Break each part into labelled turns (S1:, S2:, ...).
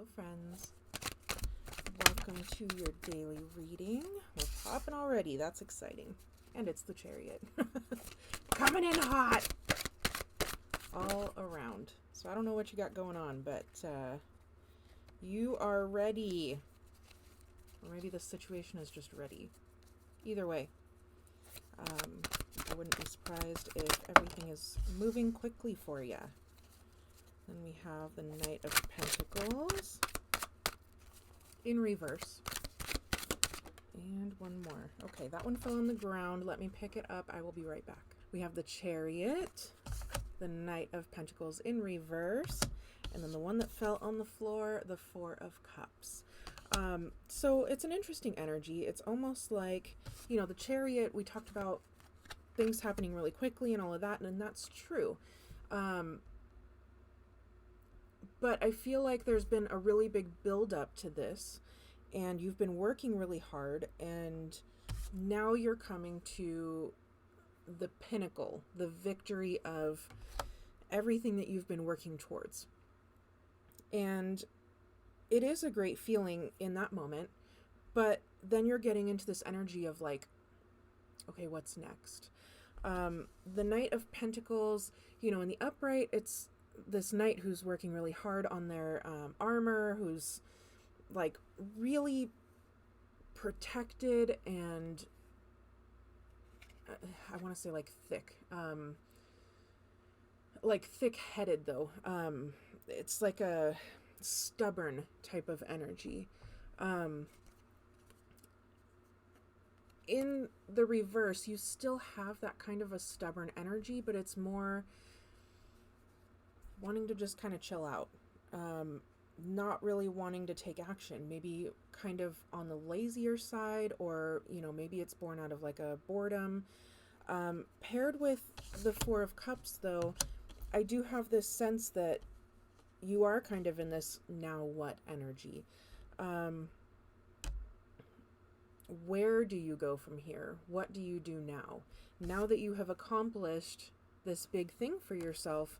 S1: Hello friends, welcome to your daily reading. We're popping already, that's exciting. And it's the Chariot. Coming in hot all around. So I don't know what you got going on, but you are ready. Or maybe the situation is just ready. Either way, I wouldn't be surprised if everything is moving quickly for you. Then we have the Knight of Pentacles in reverse. And one more. Okay, that one fell on the ground. Let me pick it up. I will be right back. We have the Chariot, the Knight of Pentacles in reverse, and then the one that fell on the floor, the Four of Cups. So it's an interesting energy. It's almost like, the Chariot, we talked about things happening really quickly and all of that, and that's true. But I feel like there's been a really big build-up to this, and you've been working really hard, and now you're coming to the pinnacle, the victory of everything that you've been working towards. And it is a great feeling in that moment, but then you're getting into this energy of like, okay, what's next? The Knight of Pentacles, in the upright, it's this knight who's working really hard on their armor, who's like really protected and I want to say like thick-headed though. It's like a stubborn type of energy. In the reverse, you still have that kind of a stubborn energy, but it's more wanting to just kind of chill out, not really wanting to take action, maybe kind of on the lazier side, or maybe it's born out of like a boredom. Paired with the Four of Cups though, I do have this sense that you are kind of in this now what energy. Where do you go from here? What do you do now that you have accomplished this big thing for yourself?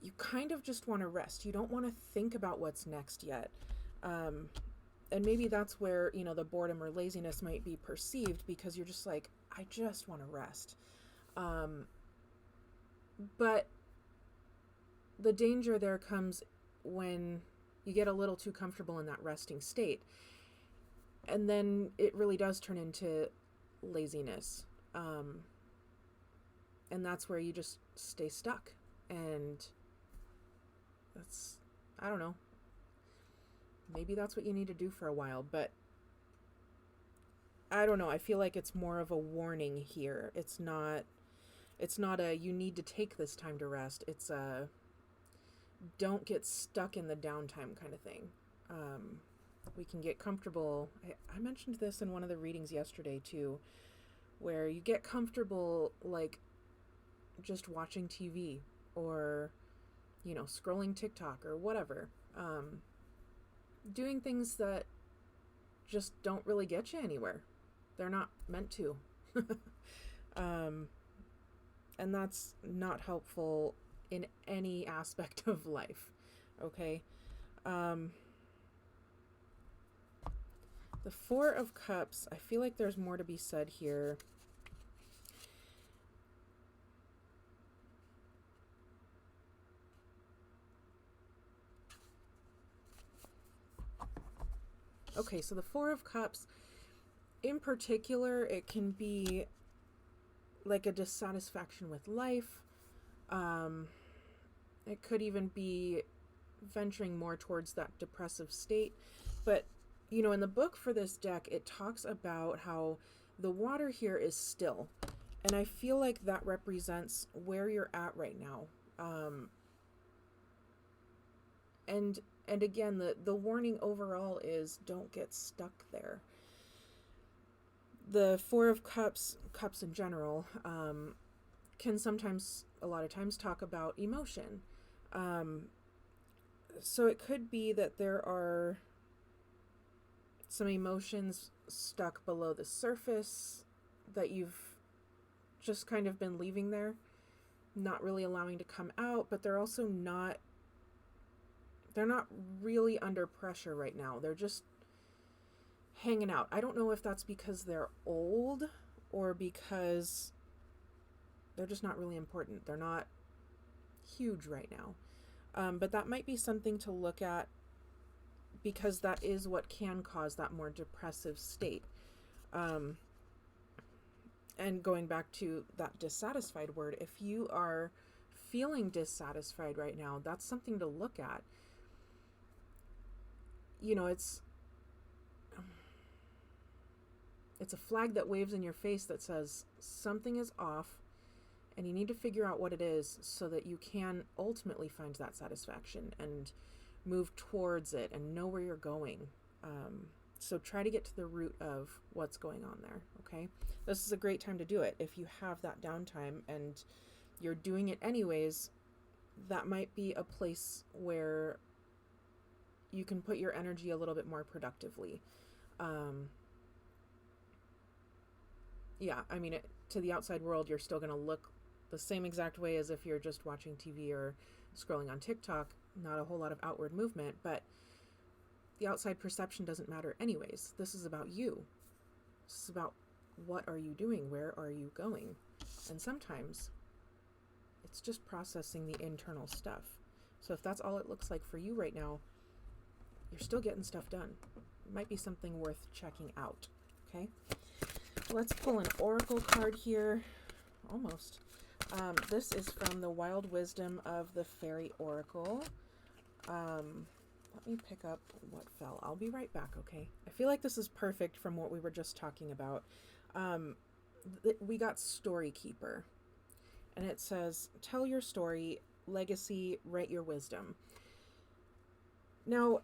S1: You kind of just want to rest. You don't want to think about what's next yet. And maybe that's where, the boredom or laziness might be perceived, because you're just like, I just want to rest. But the danger there comes when you get a little too comfortable in that resting state. And then it really does turn into laziness. And that's where you just stay stuck. And I don't know, maybe that's what you need to do for a while, but I don't know. I feel like it's more of a warning here. It's not a, you need to take this time to rest. It's a, don't get stuck in the downtime kind of thing. We can get comfortable. I mentioned this in one of the readings yesterday too, where you get comfortable, like just watching TV or scrolling TikTok or whatever, doing things that just don't really get you anywhere. They're not meant to. And that's not helpful in any aspect of life. Okay. The Four of Cups, I feel like there's more to be said here. Okay, so the Four of Cups, in particular, it can be like a dissatisfaction with life. It could even be venturing more towards that depressive state. But, in the book for this deck, it talks about how the water here is still. And I feel like that represents where you're at right now. And again, the warning overall is don't get stuck there. The Four of Cups in general, can sometimes, a lot of times, talk about emotion. So it could be that there are some emotions stuck below the surface that you've just kind of been leaving there, not really allowing to come out, but they're They're not really under pressure right now. They're just hanging out. I don't know if that's because they're old or because they're just not really important. They're not huge right now. But that might be something to look at, because that is what can cause that more depressive state. And going back to that dissatisfied word, if you are feeling dissatisfied right now, that's something to look at. You know, it's a flag that waves in your face that says something is off, and you need to figure out what it is so that you can ultimately find that satisfaction and move towards it and know where you're going. So try to get to the root of what's going on there, okay? This is a great time to do it. If you have that downtime and you're doing it anyways, that might be a place where you can put your energy a little bit more productively. Yeah, I mean, to the outside world, you're still going to look the same exact way as if you're just watching TV or scrolling on TikTok. Not a whole lot of outward movement, but the outside perception doesn't matter anyways. This is about you. This is about what are you doing? Where are you going? And sometimes it's just processing the internal stuff. So if that's all it looks like for you right now, you're still getting stuff done. It might be something worth checking out, okay? Let's pull an oracle card here. Almost. This is from the Wild Wisdom of the Fairy Oracle. Let me pick up what fell. I'll be right back, okay? I feel like this is perfect from what we were just talking about. We got Story Keeper. And it says, tell your story, legacy, write your wisdom. Now,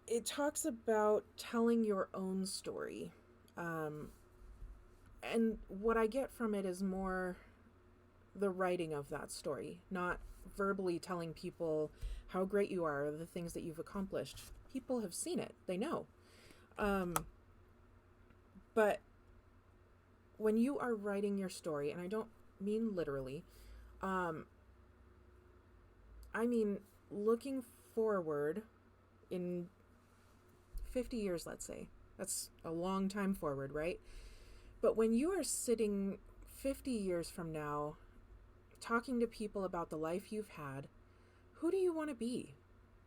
S1: it talks about telling your own story. And what I get from it is more the writing of that story, not verbally telling people how great you are, or the things that you've accomplished. People have seen it. They know. But when you are writing your story, and I don't mean literally, I mean looking forward in 50 years, let's say. That's a long time forward, right? But when you are sitting 50 years from now, talking to people about the life you've had, who do you want to be?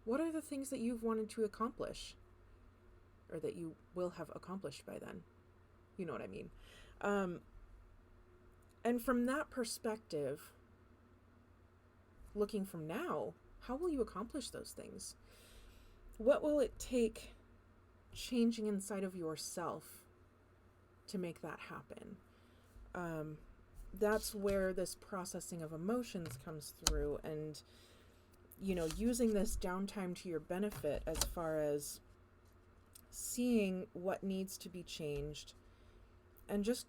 S1: What are the things that you've wanted to accomplish? Or that you will have accomplished by then? You know what I mean? And from that perspective, looking from now, how will you accomplish those things? What will it take changing inside of yourself to make that happen? That's where this processing of emotions comes through, and, you know, using this downtime to your benefit as far as seeing what needs to be changed and just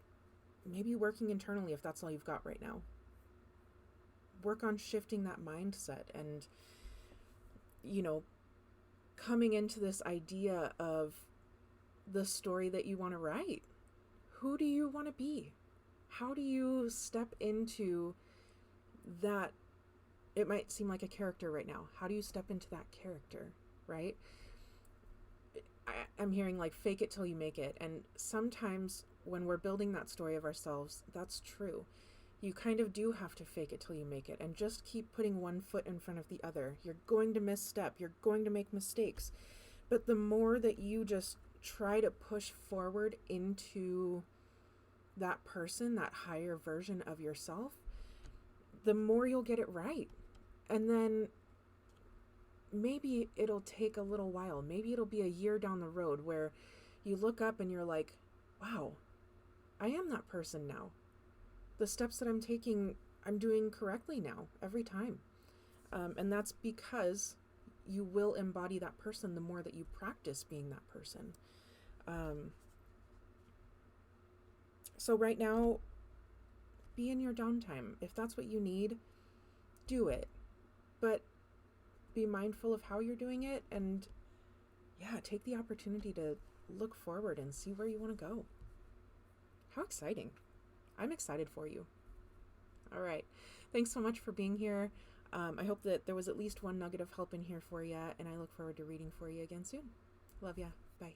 S1: maybe working internally if that's all you've got right now. Work on shifting that mindset and, you know, coming into this idea of the story that you want to write. Who do you want to be? How do you step into that? It might seem like a character right now. How do you step into that character, right? I'm hearing like fake it till you make it. And sometimes when we're building that story of ourselves, that's true. You kind of do have to fake it till you make it and just keep putting one foot in front of the other. You're going to misstep. You're going to make mistakes. But the more that you just try to push forward into that person, that higher version of yourself, the more you'll get it right. And then maybe it'll take a little while. Maybe it'll be a year down the road where you look up and you're like, wow, I am that person now. The steps that I'm taking, I'm doing correctly now every time. And that's because you will embody that person the more that you practice being that person. So right now, be in your downtime. If that's what you need, do it. But be mindful of how you're doing it, and yeah, take the opportunity to look forward and see where you want to go. How exciting. I'm excited for you. All right. Thanks so much for being here. I hope that there was at least one nugget of help in here for you, and I look forward to reading for you again soon. Love ya. Bye.